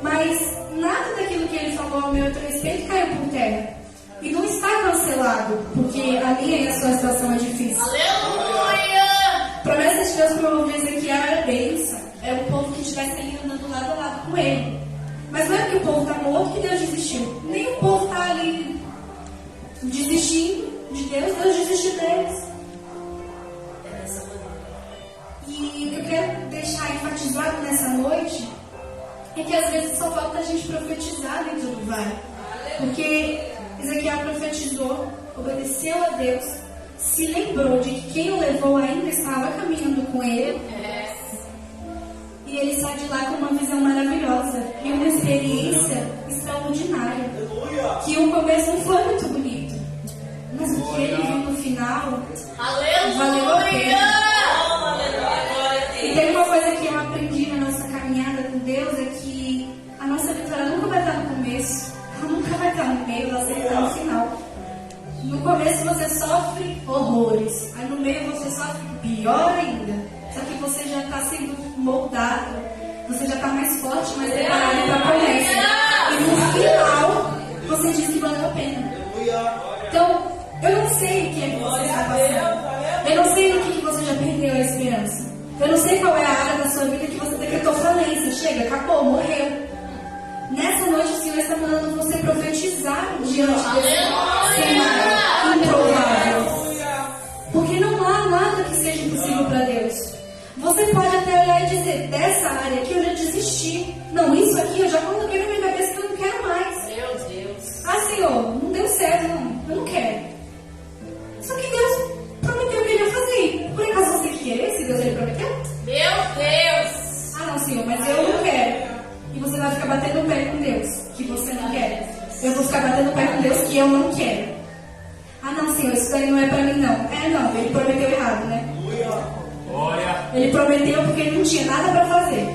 mas nada daquilo que Ele falou ao meu respeito caiu por terra. E não está cancelado, porque a minha e a sua situação é difícil. Aleluia! Promessa de Deus para o povo de Ezequiel era bênção. É o povo que estivesse ali andando lado a lado com ele. Mas não é porque o povo está morto que Deus desistiu. Nem o povo está ali desistindo de Deus, Deus desistiu deles. E o que eu quero deixar enfatizado nessa noite é que às vezes só falta a gente profetizar dentro do vale. Porque Ezequiel profetizou, obedeceu a Deus, se lembrou de que quem o levou ainda estava caminhando com ele. E ele sai de lá com uma visão maravilhosa e uma experiência extraordinária. Que o começo não foi muito bonito, mas o que ele viu no final valeu a pena. E tem uma coisa que eu aprendi na nossa caminhada com Deus, é que a nossa vitória nunca vai estar no começo, ela nunca vai estar no meio, ela sempre está no final. No começo você sofre horrores, aí no meio você sofre pior ainda. Só que você já está sendo moldado, você já está mais forte, mais preparado para a promessa. E no final, você diz que valeu a pena. Então, eu não sei o que é que você está passando. Eu não sei no que você já perdeu a esperança. Eu não sei qual é a área da sua vida que você decretou falência. Chega, acabou, morreu. Nessa noite, o Senhor está mandando você profetizar diante desse cenário improvável. Porque não há nada que seja impossível para Deus. Você pode até olhar e dizer, dessa área aqui eu já desisti. Não, isso aqui eu já coloquei na minha cabeça que eu não quero mais. Meu Deus. Ah, Senhor, não deu certo, não. Eu não quero. Só que Deus prometeu que Ele ia fazer. Por acaso você quer se Deus Ele prometeu? Meu Deus. Ah, não, Senhor, mas eu não quero. E você vai ficar batendo o pé com Deus, que você não quer. Eu vou ficar batendo o pé com Deus, que eu não quero. Ah, não, Senhor, isso daí não é pra mim, não. É, não, Ele prometeu errado, né? Ele prometeu porque ele não tinha nada para fazer.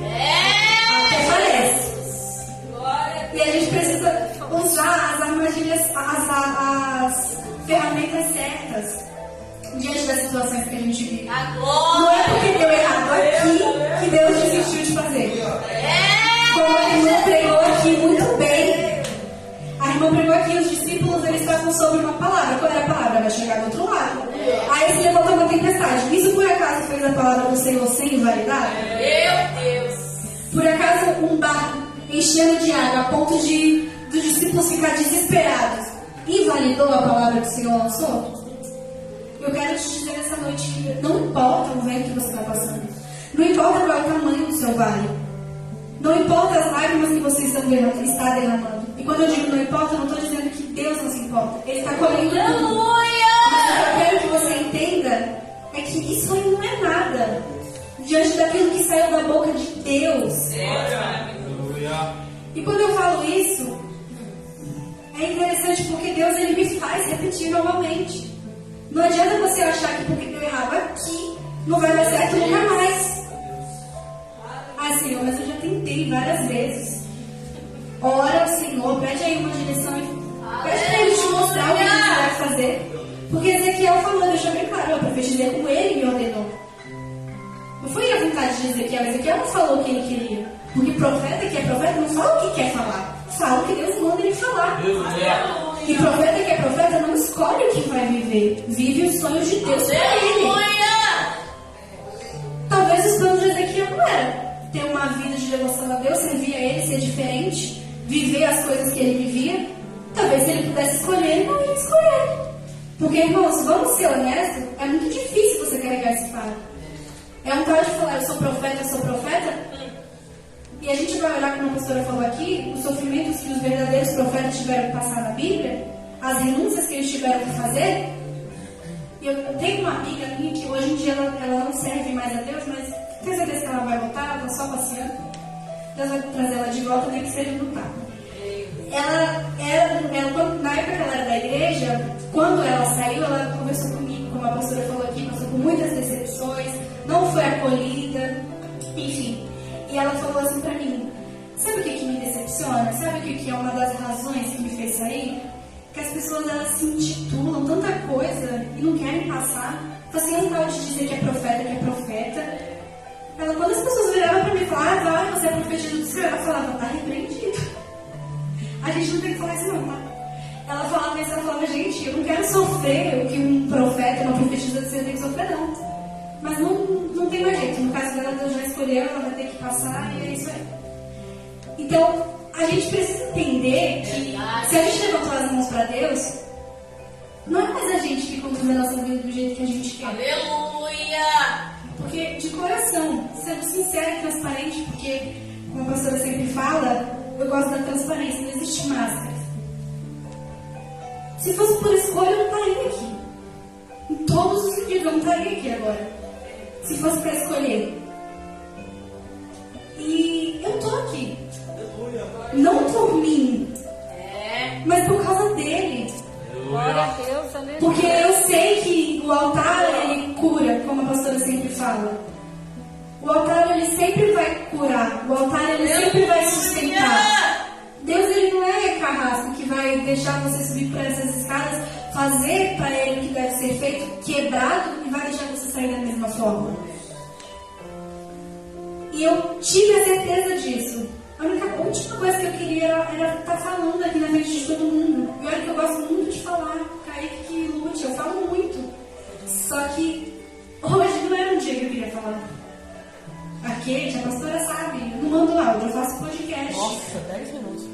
Até parece. E a gente precisa usar as armadilhas, as ferramentas certas diante das situações que a gente vive. Não é porque deu errado aqui que Deus desistiu de fazer. Como a irmã pregou aqui muito bem. A irmã pregou aqui, os discípulos eles estavam sobre uma palavra. Qual era a palavra? Vai chegar do outro lado. Aí se levantou uma tempestade. Isso por acaso fez a palavra do Senhor ser invalidada? Meu Deus. Por acaso um barco enchendo de água a ponto de dos discípulos ficar desesperados invalidou a palavra que o Senhor lançou? Eu quero te dizer nessa noite que não importa o vento que você está passando. Não importa qual é o tamanho do seu vale. Não importa as lágrimas que você está derramando. E quando eu digo não importa, eu não estou dizendo que Deus não se importa. Ele está colhendo tudo. Mas o que eu quero que você entenda é que isso aí não é nada diante daquilo que saiu da boca de Deus. E quando eu falo isso, é interessante porque Deus ele me faz repetir novamente. Não adianta você achar que porque deu errado aqui, não vai dar certo nunca mais. Ah, Senhor, mas eu já tentei várias vezes. Ora ao Senhor, pede aí uma direção e pede para Ele te mostrar o que você vai fazer. Porque Ezequiel falou, deixou bem claro, eu profetizei como Ele me ordenou. Não foi a vontade de Ezequiel. Ezequiel não falou o que ele queria. Porque profeta que é profeta não fala o que quer falar. Fala o que Deus manda ele falar. E profeta que é profeta não escolhe o que vai viver. Vive os sonhos de Deus para ele. Talvez os planos de Ezequiel não era ter uma vida de devoção a Deus, servir a Ele, ser diferente, viver as coisas que ele vivia. Talvez se ele pudesse escolher, ele não ia escolher. Porque, irmãos, vamos ser honestos, é muito difícil você carregar esse fardo. É um tal de falar, eu sou profeta, e a gente vai olhar, como a pastora falou aqui, os sofrimentos que os verdadeiros profetas tiveram que passar na Bíblia, as renúncias que eles tiveram que fazer. E eu tenho uma amiga minha que hoje em dia ela não serve mais a Deus, mas tem certeza que ela vai voltar, ela está só passeando. Deus vai trazer ela de volta, nem que seja no tapa. Na época que ela era da igreja, quando ela saiu, ela conversou comigo, como a pastora falou aqui, passou por muitas decepções, não foi acolhida, enfim. E ela falou assim pra mim, sabe o que me decepciona? Sabe o que é uma das razões que me fez sair? Que as pessoas elas se intitulam tanta coisa e não querem passar. Fazia um tal de dizer que é profeta. Ela, quando as pessoas viravam para mim e falavam, vai, você é profetisa do Senhor, ela falava, tá repreendido. A gente não tem que falar isso não, tá? Ela falava isso, ela falava, gente, eu não quero sofrer o que um profeta, uma profetisa do Senhor tem que sofrer, não. Mas não tem mais jeito. No caso dela, Deus já escolheu, ela vai ter que passar e é isso aí. Então, a gente precisa entender que se a gente levantar as mãos para Deus, não é mais a gente que conduz a nossa vida do jeito que a gente quer. Aleluia! Porque, de coração, sendo sincera e transparente, porque, como a pastora sempre fala, eu gosto da transparência, não existe máscara. Se fosse por escolha, eu não estaria aqui. Em todos os sentidos, eu não estaria aqui agora. Se fosse para escolher. E eu tô aqui. Não por mim, mas por causa dele. Glória a Deus, aleluia. Porque eu sei que o altar, ele cura, como a pastora sempre fala. O altar, ele sempre vai curar. O altar, ele sempre vai sustentar. Deus, ele não é carrasco que vai deixar você subir por essas escadas, fazer para ele o que deve ser feito, quebrado, e vai deixar você sair da mesma forma. E eu tive a certeza disso. A última coisa que eu queria era estar falando aqui na frente de todo mundo. E olha que eu gosto muito de falar, Kaique que lute, eu falo muito. Só que hoje não era um dia que eu queria falar. A Kate, a pastora sabe, eu não mando áudio, eu faço podcast. Nossa, 10 minutos.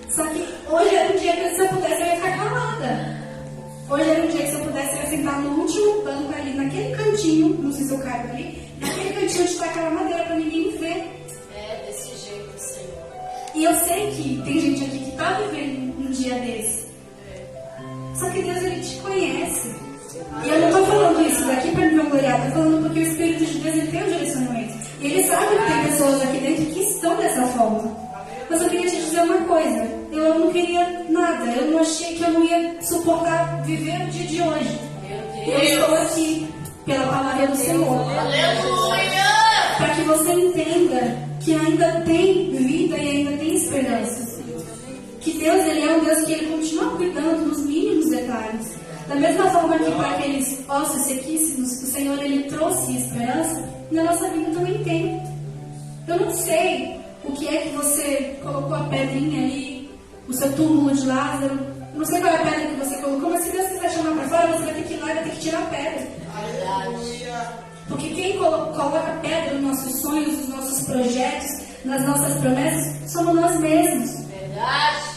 Só que hoje era um dia que se eu pudesse eu ia ficar calada. Hoje era um dia que se eu pudesse eu ia sentar no último banco ali, naquele cantinho, não sei se eu caibo ali, naquele cantinho onde está aquela madeira para ninguém me ver. É desse jeito, Senhor. E eu sei que tem gente aqui que está vivendo um dia desse. Só que Deus, ele te conhece. E eu não estou falando isso daqui para me vangloriar, estou falando porque o Espírito de Deus, ele tem um direcionamento. E ele sabe que tem pessoas aqui dentro que estão dessa forma. Mas eu queria te dizer uma coisa. Eu não queria nada. Eu não achei que eu não ia suportar viver o dia de hoje. Meu Eu Deus. estou aqui pela palavra do Senhor. Aleluia! Para que você entenda que ainda tem vida e ainda tem esperança. Que Deus, ele é um Deus que ele continua cuidando dos mínimos detalhes. Da mesma forma que para aqueles ossos sequíssimos, o Senhor, ele trouxe esperança, na nossa vida também tem. Eu não sei o que é que você colocou a pedrinha ali, o seu túmulo de Lázaro. Eu não sei qual é a pedra que você colocou, mas se Deus quiser chamar para fora, você vai ter que ir lá e vai ter que tirar a pedra. Porque quem coloca pedra nos nossos sonhos, nos nossos projetos, nas nossas promessas, somos nós mesmos. Verdade.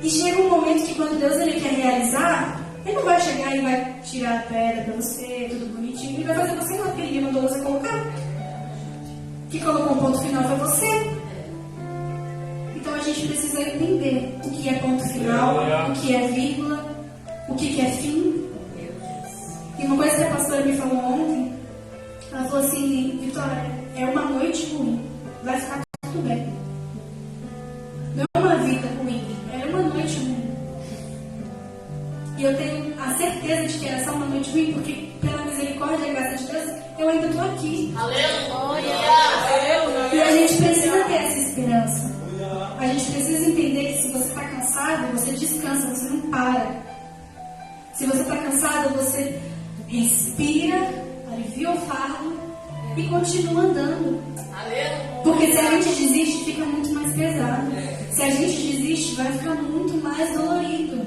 E chega um momento que quando Deus, ele quer realizar, ele não vai chegar e vai tirar a pedra para você, tudo bonitinho. Ele vai fazer você uma que ele mandou você colocar. Que colocou um ponto final foi você. Então a gente precisa entender o que é ponto final, o que é vírgula, o que é fim. E uma coisa que a pastora me falou ontem, ela falou assim, Vitória, é uma noite ruim, vai ficar tudo bem. Não é uma vida ruim, é uma noite ruim. E eu tenho a certeza de que era só uma noite ruim, porque pela misericórdia e graça de Deus, eu ainda estou aqui. Aleluia! E a gente precisa ter essa esperança. A gente precisa entender que se você está cansado, você descansa, você não para. Se você está cansado, você respira, alivia o fardo e continua andando. Aleluia! Porque se a gente desiste, fica muito mais pesado. Se a gente desiste, vai ficar muito mais dolorido.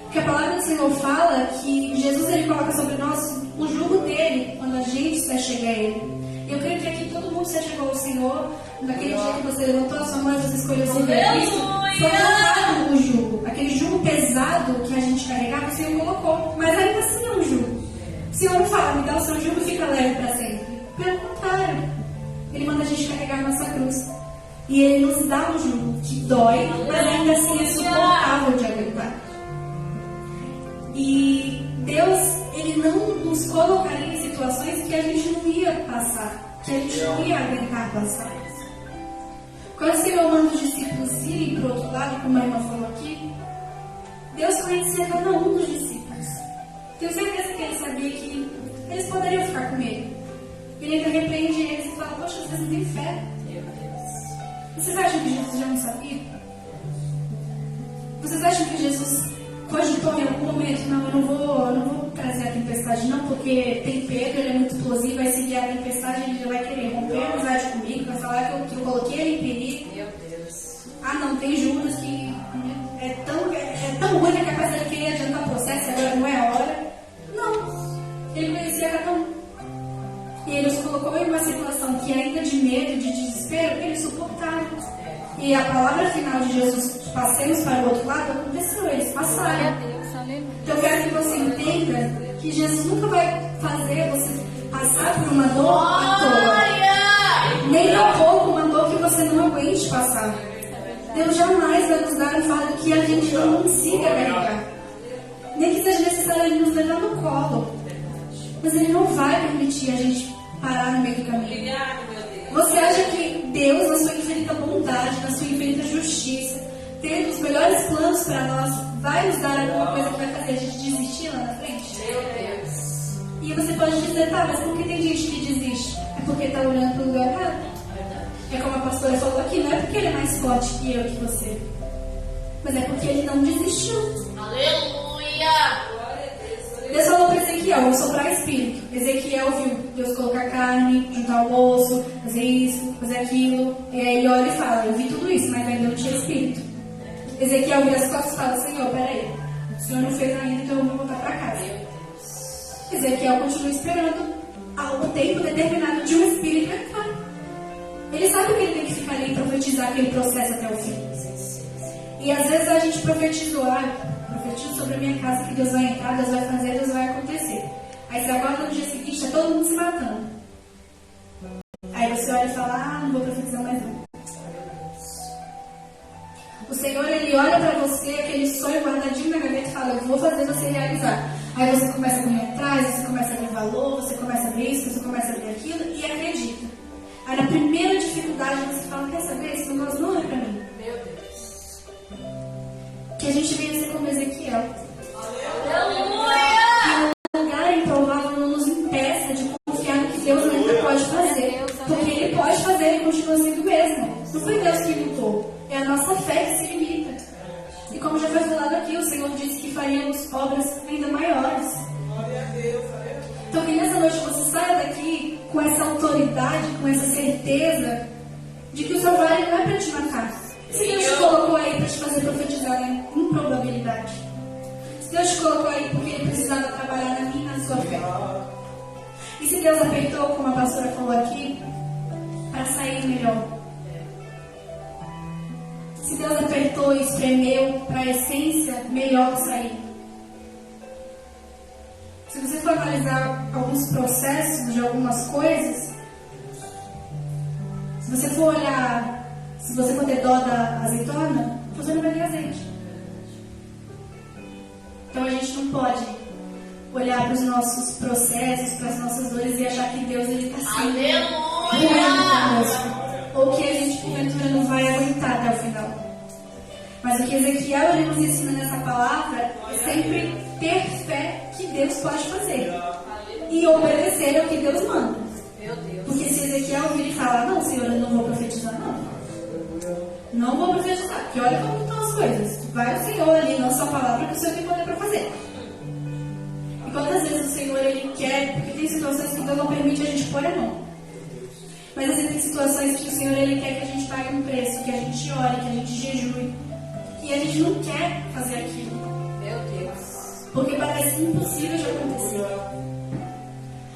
Porque a palavra do Senhor fala que Jesus, ele coloca sobre nós o jugo dele quando a gente se achega a ele. Eu creio que aqui todo mundo se achegou ao Senhor. Naquele dia que você levantou a sua mão e você escolheu seguir a Cristo, foi colocado o jugo. Aquele jugo pesado que a gente carregava, o Senhor colocou. Mas ainda assim é um jugo. O Senhor não fala, me dá o seu jugo e fica leve para sempre. Pelo contrário, Ele manda a gente carregar a nossa cruz. E Ele nos dá um jugo que dói, mas ainda assim é suportável de aguentar. E Deus, Ele não nos colocaria em situações que a gente não ia passar, que a gente não ia aguentar passar. Quando o Senhor manda os discípulos irem para o outro lado, como a irmã falou aqui, Deus conhecia cada um dos discípulos. Tenho certeza que Ele sabia que eles poderiam ficar com Ele. Ele ainda repreende eles e fala, poxa, vocês não têm fé. Vocês acham que Jesus já não sabia? Vocês acham que Jesus cogitou em algum momento, não, eu não vou trazer a tempestade não, porque tem Pedro, ele é muito explosivo, vai seguir a tempestade, ele já vai querer romper a amizade comigo, vai falar que eu coloquei ele em perigo. Meu Deus. Ah, não, tem Judas que é tão ruim que é capaz de querer adiantar o processo, agora não é a hora. Não, ele conhecia cada um. E ele os colocou em uma situação que ainda de medo, de desespero, eles suportaram. E a palavra final de Jesus, passemos para o outro lado, aconteceu, eles passaram. Então eu quero que você entenda que Jesus nunca vai fazer você passar por uma dor à toa. Nem tão pouco uma dor que você não aguente passar. Deus jamais vai nos dar um fardo que a gente não consiga carregar. Nem que seja necessário Ele nos levar no colo. Mas Ele não vai permitir a gente parar no meio do caminho. Você acha que Deus, na sua infinita bondade, na sua infinita justiça, tendo os melhores planos para nós, vai nos dar alguma coisa que vai fazer a gente desistir lá na frente? Meu Deus. E você pode dizer, tá, mas por que tem gente que desiste? É porque está olhando para o lugar errado. É como a pastora falou aqui, não é porque ele é mais forte que eu, que você. Mas é porque ele não desistiu. Aleluia. Deus falou para Ezequiel, vou soprar espírito. Ezequiel viu Deus colocar carne, juntar o osso, fazer isso, fazer aquilo. E aí ele olha e fala, eu vi tudo isso, mas ainda não tinha espírito. Ezequiel vira as costas e fala, Senhor, peraí, o Senhor não fez ainda, então eu vou voltar para casa. Ezequiel continua esperando o tempo determinado de um espírito entrar. Ele sabe que ele tem que ficar ali e profetizar aquele processo até o fim. E às vezes a gente profetizou, profetizo sobre a minha casa que Deus vai entrar, Deus vai fazer, Deus vai acontecer. Aí você acorda no dia seguinte, está todo mundo se matando. Aí você olha e fala, não vou profetizar mais não. O Senhor, Ele olha para você, aquele sonho guardadinho na gaveta e fala, eu vou fazer você realizar. Aí você começa a correr atrás, você começa a ver valor, você começa a ver isso, você começa a ver aquilo e acredita. Aí na primeira dificuldade você fala, quer saber, esse negócio não é para mim. Meu Deus. Que a gente venha ser como Ezequiel. Aleluia. Que o lugar improvável não nos impeça de confiar no que Deus ainda pode fazer. Porque Ele pode fazer, Ele continua sendo o mesmo. Não foi Deus que lutou, é a nossa fé que se limita. E como já foi falado aqui, o Senhor disse que faríamos obras ainda maiores. Então que nessa noite você saia daqui com essa autoridade, com essa certeza de que o seu vale não é para te matar. Se Deus te colocou aí para te fazer profetizar em improbabilidade. Se Deus te colocou aí porque Ele precisava trabalhar na minha e na sua fé. E se Deus apertou, como a pastora falou aqui, para sair melhor. Se Deus apertou e espremeu para a essência melhor sair. Se você for analisar alguns processos de algumas coisas, se você for olhar, se você for ter dó da azeitona, você não vai ter azeite. Então a gente não pode olhar para os nossos processos, para as nossas dores e achar que Deus está sendo ruim conosco. Ou que a gente, porventura, não vai aguentar até o final. Mas o que Ezequiel ele nos ensina nessa palavra é sempre ter fé que Deus pode fazer. E obedecer ao que Deus manda. Meu Deus. Porque se Ezequiel vir e falar, não, Senhor, eu não vou profetizar, não. Não vou profetizar, porque olha como estão as coisas. Vai o Senhor ali, não só a palavra que o Senhor tem poder para fazer. E quantas vezes o Senhor ele quer, porque tem situações que Deus não permite a gente pôr a mão. Mas existem situações que o Senhor ele quer que a gente pague um preço, que a gente ore, que a gente jejue. E a gente não quer fazer aquilo. Meu Deus. Porque parece impossível de acontecer.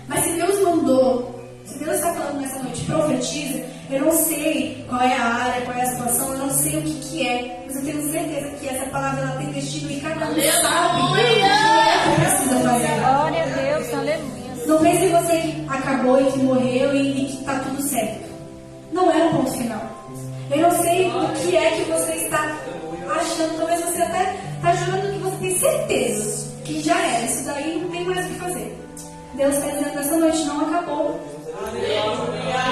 Mas se Deus mandou, se Deus está falando nessa noite, profetiza, eu não sei qual é a área, qual é a situação, eu não sei o que é. Mas eu tenho certeza que essa palavra ela tem destino e cada um sabe o que é que precisa fazer. Glória a Deus, aleluia. Não pense em você que acabou e que morreu e que está tudo certo. Não é o ponto final. Eu não sei o que é que você está achando, talvez você até está jurando que você tem certeza que já era. Isso daí não tem mais o que fazer. Deus está dizendo que essa noite não acabou.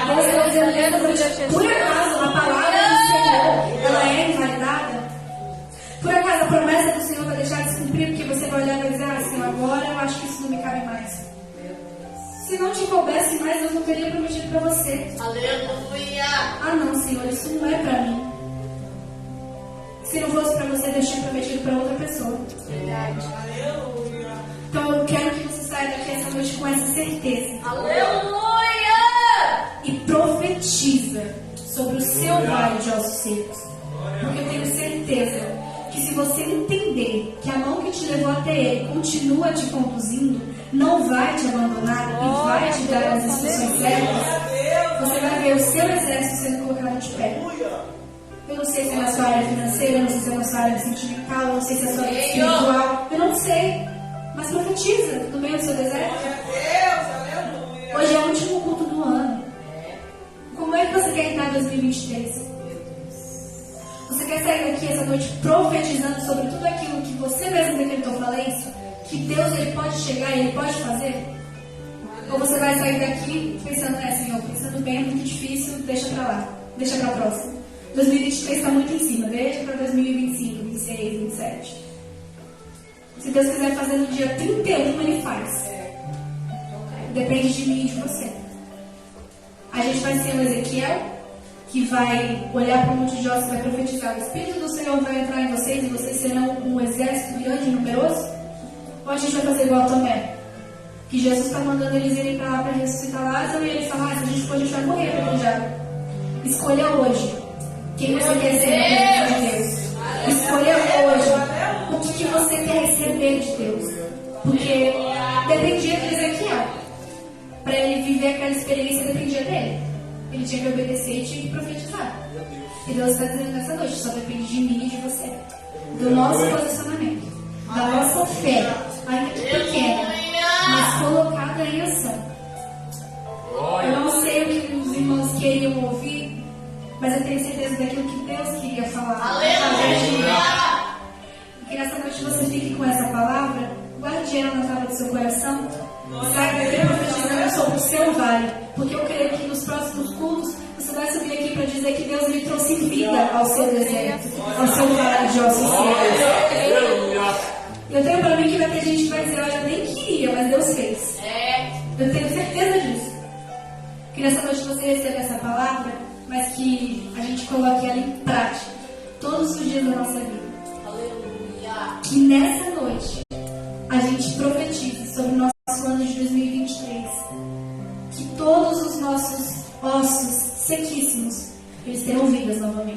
Deus está dizendo que essa noite, por acaso, a palavra do Senhor, ela é invalidada? Por acaso a promessa do Senhor vai deixar de se cumprir porque você vai olhar e vai dizer, Senhor, agora eu acho que isso não me cabe mais. Se não te coubesse mais, Deus não teria prometido para você. Aleluia. Ah não, Senhor, isso não é para mim. Se não fosse para você, Deus tinha prometido para outra pessoa. Então eu quero que você saia daqui essa noite com essa certeza. Aleluia! E profetiza sobre o seu vale de ossos secos. Porque eu tenho certeza que se você entender que a mão que te levou até Ele continua te conduzindo, não vai te abandonar e vai te dar as instruções certas, você vai ver o seu exército sendo colocado de pé. Eu não sei se é na sua área financeira, eu não sei se é na sua área sentimental, eu não sei se é na sua área espiritual, eu não sei. Mas profetiza no meio do seu deserto. Hoje é o último culto do ano. Como é que você quer entrar em 2023? Você quer sair daqui essa noite profetizando sobre tudo aquilo que você mesmo decretou falência? Que Deus ele pode chegar e Ele pode fazer? Ou você vai sair daqui pensando, Senhor, pensando bem, é muito difícil, deixa pra lá, deixa pra próxima. 2023 está muito em cima, deixa pra 2025, 26, 27. Se Deus quiser fazer no dia 31, Ele faz. Depende de mim e de você. A gente vai ser o Ezequiel, que vai olhar para o monte de ossos e vai profetizar. O Espírito do Senhor vai entrar em vocês e vocês serão um exército grande e numeroso? Ou a gente vai fazer igual a Tomé? Que Jesus está mandando eles irem para lá para ressuscitar Lázaro e ele fala, se a gente for, a gente vai morrer apedrejado. Escolha hoje quem você quer ser na presença de Deus. Escolha hoje o que você quer receber de Deus. Porque dependia de Ezequiel. Para ele viver aquela experiência, dependia dele. Ele tinha que obedecer e tinha que profetizar. E Deus está dizendo nessa noite, só depende de mim e de você. Do nosso posicionamento. Da nossa fé, ainda que pequena, mas colocada em ação. Eu não sei o que os irmãos queriam ouvir, mas eu tenho certeza daquilo que Deus queria falar. Aleluia! E que nessa noite você fique com essa palavra, guarde ela na tábua do seu coração, saia daqui profetizando sobre o seu vale, porque eu creio que nos próximos cultos você vai subir aqui para dizer que Deus lhe trouxe vida ao seu deserto, ao seu vale de ossos secos. Eu tenho para mim que vai ter gente que vai dizer, olha, eu nem queria, mas Deus fez. Eu tenho certeza disso. Que nessa noite você receba essa palavra, mas que a gente coloque ela em prática todos os dias da nossa vida. Aleluia! Que nessa noite a gente profetize sobre o nosso ano de 2023. Que todos os nossos ossos sequíssimos eles tenham vidas novamente.